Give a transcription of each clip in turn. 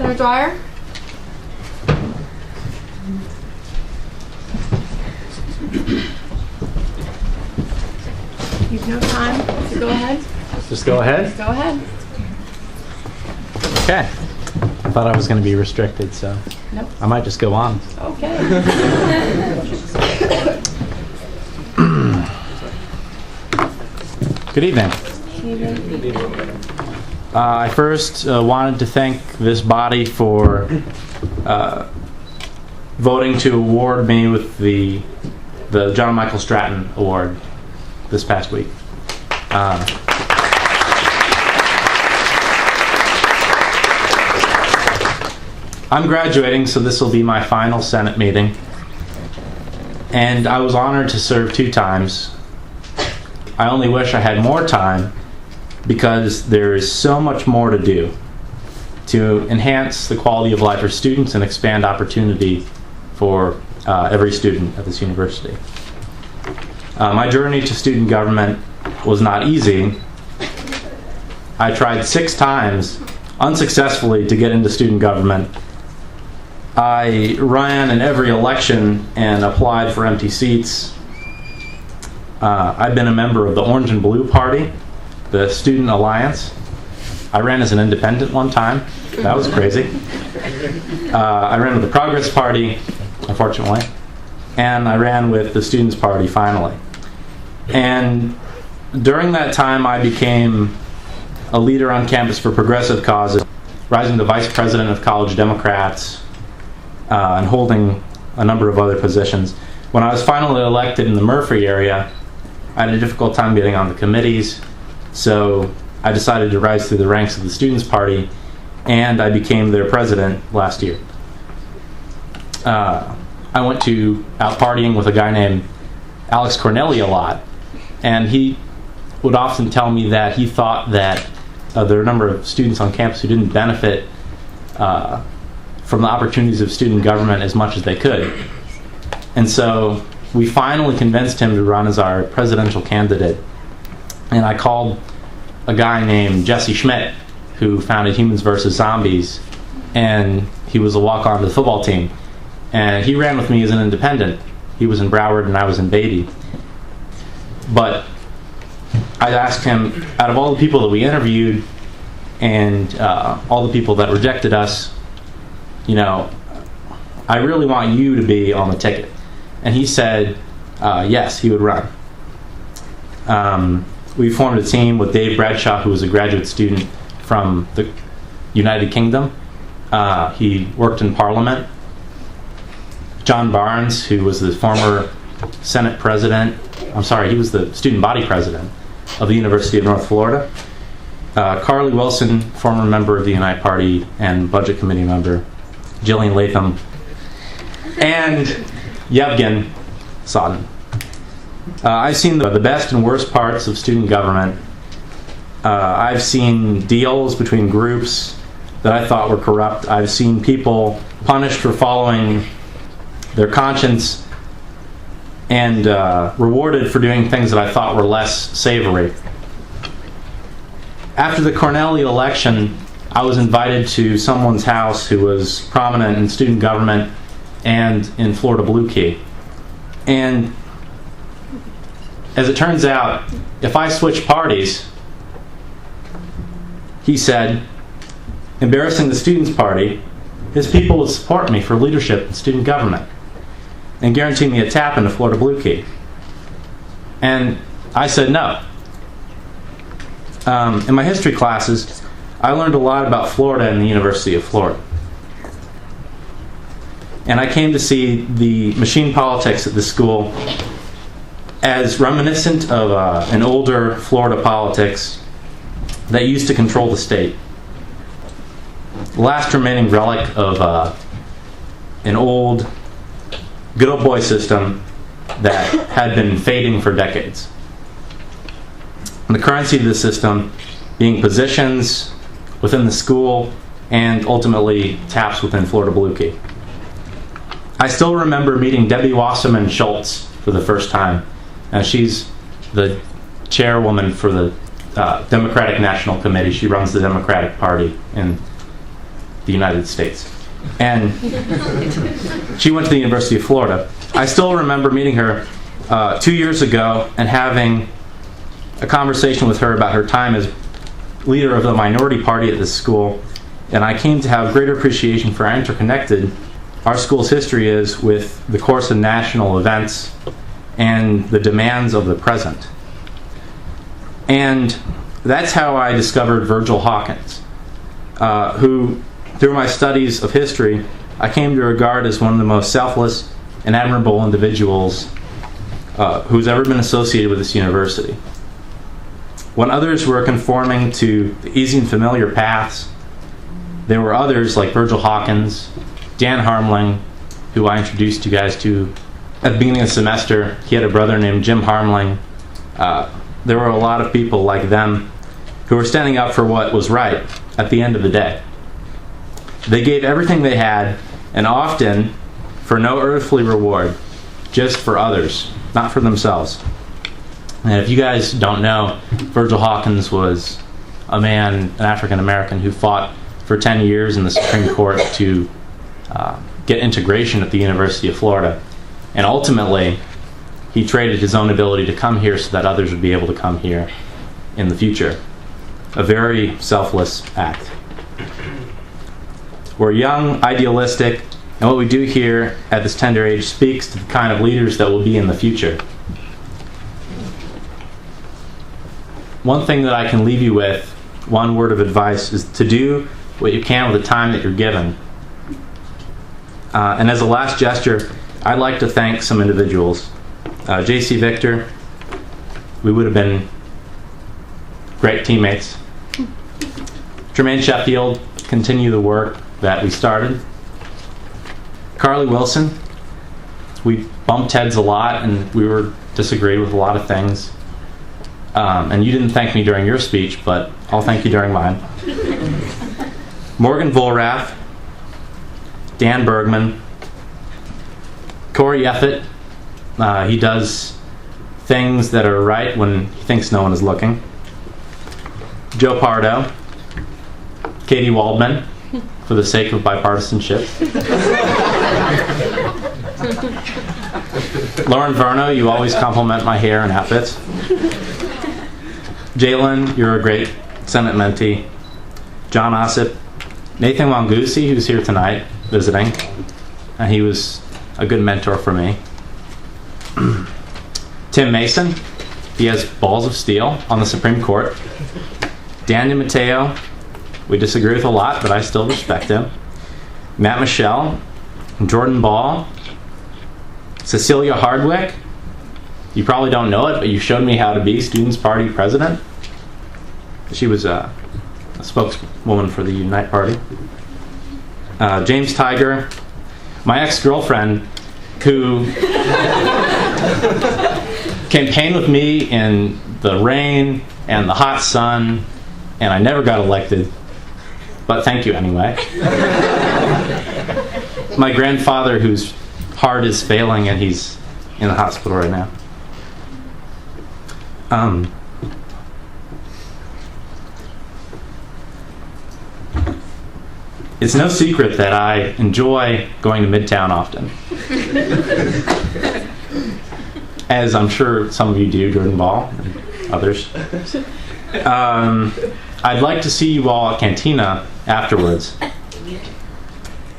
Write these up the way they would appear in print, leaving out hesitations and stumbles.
Senator Dwyer? You've no time, so go ahead. Just go ahead? Just go ahead. Okay. I thought I was going to be restricted, so Nope. I might just go on. Okay. Good evening. I first wanted to thank this body for voting to award me with the John Michael Stratton Award this past week. I'm graduating, so this will be my final Senate meeting. And I was honored to serve 2 times. I only wish I had more time because there is so much more to do to enhance the quality of life for students and expand opportunity for every student at this university. My journey to student government was not easy. I tried 6 times unsuccessfully to get into student government. I ran in every election and applied for empty seats. I've been a member of the Orange and Blue Party, the Student Alliance. I ran as an independent one time. That was crazy. I ran with the Progress Party, unfortunately. And I ran with the Students Party, finally. And during that time, I became a leader on campus for progressive causes, rising to vice president of College Democrats, and holding a number of other positions. When I was finally elected in the Murphy area, I had a difficult time getting on the committees, so I decided to rise through the ranks of the Students Party, and I became their president last year. I went out partying with a guy named Alex Corneli a lot, and he would often tell me that he thought that there were a number of students on campus who didn't benefit from the opportunities of student government as much as they could. And so we finally convinced him to run as our presidential candidate. And I called a guy named Jesse Schmidt, who founded Humans vs. Zombies, and he was a walk-on to the football team. And he ran with me as an independent. He was in Broward and I was in Beatty. But I asked him, out of all the people that we interviewed and all the people that rejected us, I really want you to be on the ticket. And he said, yes, he would run. We formed a team with Dave Bradshaw, who was a graduate student from the United Kingdom. He worked in Parliament. John Barnes, who was the former Senate president, he was the student body president of the University of North Florida. Carly Wilson, former member of the Unite Party and Budget Committee member. Jillian Latham, and Yevgen Sodin. I've seen the best and worst parts of student government. I've seen deals between groups that I thought were corrupt. I've seen people punished for following their conscience and rewarded for doing things that I thought were less savory. After the Corneli election, I was invited to someone's house who was prominent in student government and in Florida Blue Key. And as it turns out, if I switch parties, he said, embarrassing the Students Party, his people would support me for leadership in student government and guarantee me a tap into Florida Blue Key. And I said no. In my history classes, I learned a lot about Florida and the University of Florida. And I came to see the machine politics at the school as reminiscent of an older Florida politics that used to control the state. The last remaining relic of an old good old boy system that had been fading for decades. And the currency of the system being positions within the school and ultimately taps within Florida Blue Key. I still remember meeting Debbie Wasserman Schultz for the first time. She's the chairwoman for the Democratic National Committee. She runs the Democratic Party in the United States. And she went to the University of Florida. I still remember meeting her 2 years ago and having a conversation with her about her time as leader of the minority party at this school, and I came to have greater appreciation for how interconnected our school's history is with the course of national events and the demands of the present. And that's how I discovered Virgil Hawkins, who, through my studies of history, I came to regard as one of the most selfless and admirable individuals who's ever been associated with this university. When others were conforming to the easy and familiar paths, there were others like Virgil Hawkins, Dan Harmling, who I introduced you guys to at the beginning of the semester. He had a brother named Jim Harmling. There were a lot of people like them who were standing up for what was right at the end of the day. They gave everything they had, and often for no earthly reward, just for others, not for themselves. And if you guys don't know, Virgil Hawkins was a man, an African American, who fought for 10 years in the Supreme Court to get integration at the University of Florida. And ultimately, he traded his own ability to come here so that others would be able to come here in the future. A very selfless act. We're young, idealistic, and what we do here at this tender age speaks to the kind of leaders that will be in the future. One thing that I can leave you with, one word of advice, is to do what you can with the time that you're given. And as a last gesture, I'd like to thank some individuals. J.C. Victor, we would have been great teammates. Jermaine Sheffield, continue the work that we started. Carly Wilson, we bumped heads a lot and we were disagreed with a lot of things. And you didn't thank me during your speech, but I'll thank you during mine. Morgan Volrath, Dan Bergman, Corey Effett. He does things that are right when he thinks no one is looking. Joe Pardo, Katie Waldman, for the sake of bipartisanship. Lauren Verno, you always compliment my hair and outfits. Jalen, you're a great Senate mentee. John Ossip, Nathan Wangusi, who's here tonight visiting, and he was a good mentor for me. Tim Mason, he has balls of steel on the Supreme Court. Daniel Mateo, we disagree with a lot, but I still respect him. Matt Michelle, Jordan Ball, Cecilia Hardwick. You probably don't know it, but you showed me how to be Students' Party president. She was a spokeswoman for the Unite Party. James Tiger, my ex-girlfriend, who campaigned with me in the rain and the hot sun, and I never got elected, but thank you anyway. My grandfather, whose heart is failing and he's in the hospital right now. It's no secret that I enjoy going to Midtown often. As I'm sure some of you do, Jordan Ball and others. I'd like to see you all at Cantina afterwards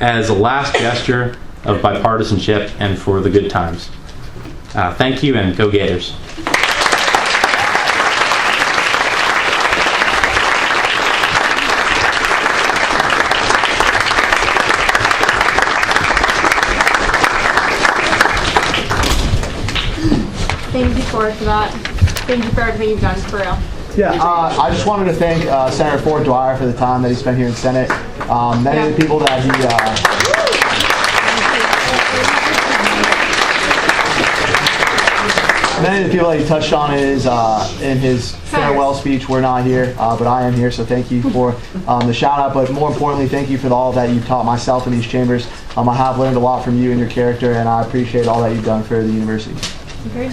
as a last gesture of bipartisanship and for the good times. Thank you, and go Gators. Thank you, Ford, for that. Thank you for everything you've done, for real. Yeah, I just wanted to thank Senator Ford Dwyer for the time that he spent here in Senate. Many of the people that he touched on in his farewell speech were not here, but I am here, so thank you for the shout out. But more importantly, thank you for all that you've taught myself in these chambers. I have learned a lot from you and your character, and I appreciate all that you've done for the university. Great.